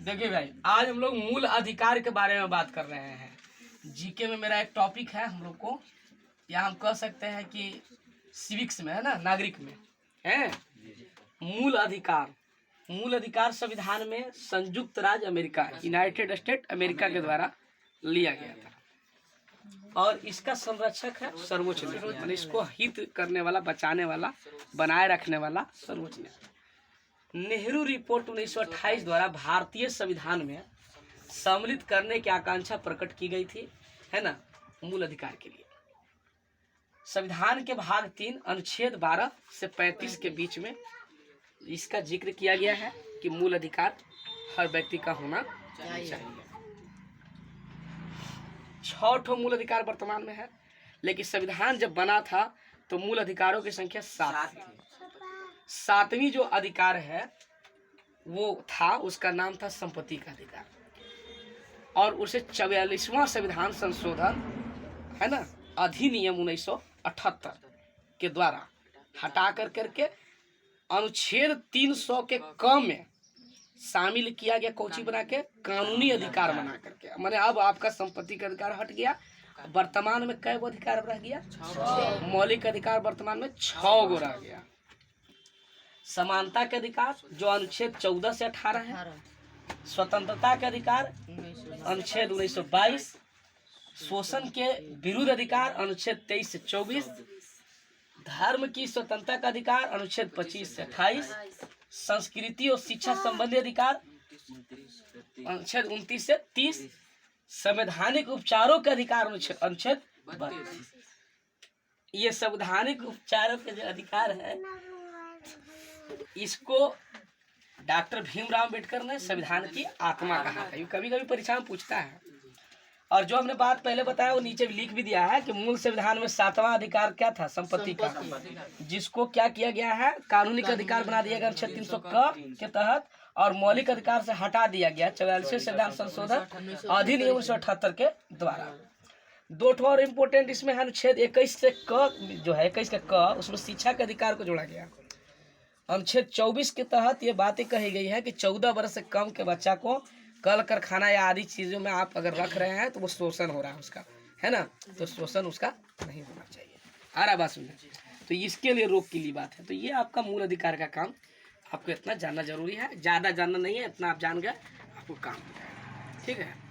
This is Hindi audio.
देखिए भाई, आज हम लोग मूल अधिकार के बारे में बात कर रहे हैं। जीके में मेरा एक टॉपिक है, हम लोग को या हम कह सकते हैं कि सिविक्स में है ना, नागरिक में है मूल अधिकार। मूल अधिकार संविधान में संयुक्त राज्य अमेरिका, यूनाइटेड स्टेट अमेरिका के द्वारा लिया गया था और इसका संरक्षक है सर्वोच्च न्यायालय, यानी इसको हित करने वाला, बचाने वाला, बनाए रखने वाला सर्वोच्च न्यायालय। नेहरू रिपोर्ट 1928 द्वारा भारतीय संविधान में सम्मिलित करने की आकांक्षा प्रकट की गई थी, है ना, मूल अधिकार के लिए। संविधान के भाग 3 अनुच्छेद 12 से 35 के बीच में इसका जिक्र किया गया है कि मूल अधिकार हर व्यक्ति का होना चाहिए। 6 ठो मूल अधिकार वर्तमान में है, लेकिन संविधान जब बना था तो मूल अधिकारों की संख्या 7 थी। 7वीं जो अधिकार है वो था, उसका नाम था संपत्ति का अधिकार, और उसे 44वां संविधान संशोधन, है ना, अधिनियम 1978 के द्वारा हटा करके अनुच्छेद 300 के क में शामिल किया गया। कौची बना के? कानूनी अधिकार बना करके। माने अब आपका संपत्ति का अधिकार हट गया। वर्तमान में कै गो अधिकार रह गया? 6। मौलिक अधिकार वर्तमान में 6 गो रह गया। समानता के अधिकार जो अनुच्छेद 14 से 18 है। स्वतंत्रता के अधिकार अनुच्छेद 1922। शोषण के विरुद्ध अधिकार अनुच्छेद 23 से 24। धर्म की स्वतंत्रता का अधिकार अनुच्छेद 25 से 28। संस्कृति और शिक्षा संबंधी अधिकार अनुच्छेद 29 से 30। संवैधानिक उपचारों के अधिकार अनुच्छेद 32। ये संवैधानिक उपचारों के जो अधिकार है, इसको डॉक्टर भीमराव अम्बेडकर ने संविधान की आत्मा कहा है। कभी कभी परीक्षा में पूछता है। और जो हमने बात पहले बताया वो नीचे लिख भी दिया है कि मूल संविधान में 7वां अधिकार क्या था? संपत्ति का, जिसको क्या किया गया है? कानूनी अधिकार बना दिया गया अनुच्छेद 300 के तहत, और मौलिक अधिकार से हटा दिया गया 44वें संविधान संशोधन अधिनियम 1978 के द्वारा। 2 ठो और इम्पोर्टेंट इसमें है। अनुच्छेद 21 से क जो है, 21 के क, उसमें शिक्षा के अधिकार को जोड़ा गया। अनुच्छेद 24 के तहत ये बातें कही गई है कि 14 वर्ष से कम के बच्चा को कल कारखाना या आदि चीज़ों में आप अगर रख रहे हैं तो वो शोषण हो रहा है उसका, है ना, तो शोषण उसका नहीं होना चाहिए। आ रहा बात सुनने? तो इसके लिए रोक के लिए बात है। तो ये आपका मूल अधिकार का काम, आपको इतना जानना जरूरी है। ज़्यादा जानना नहीं है, इतना आप जान गए आपको काम हो जाएगा। ठीक है।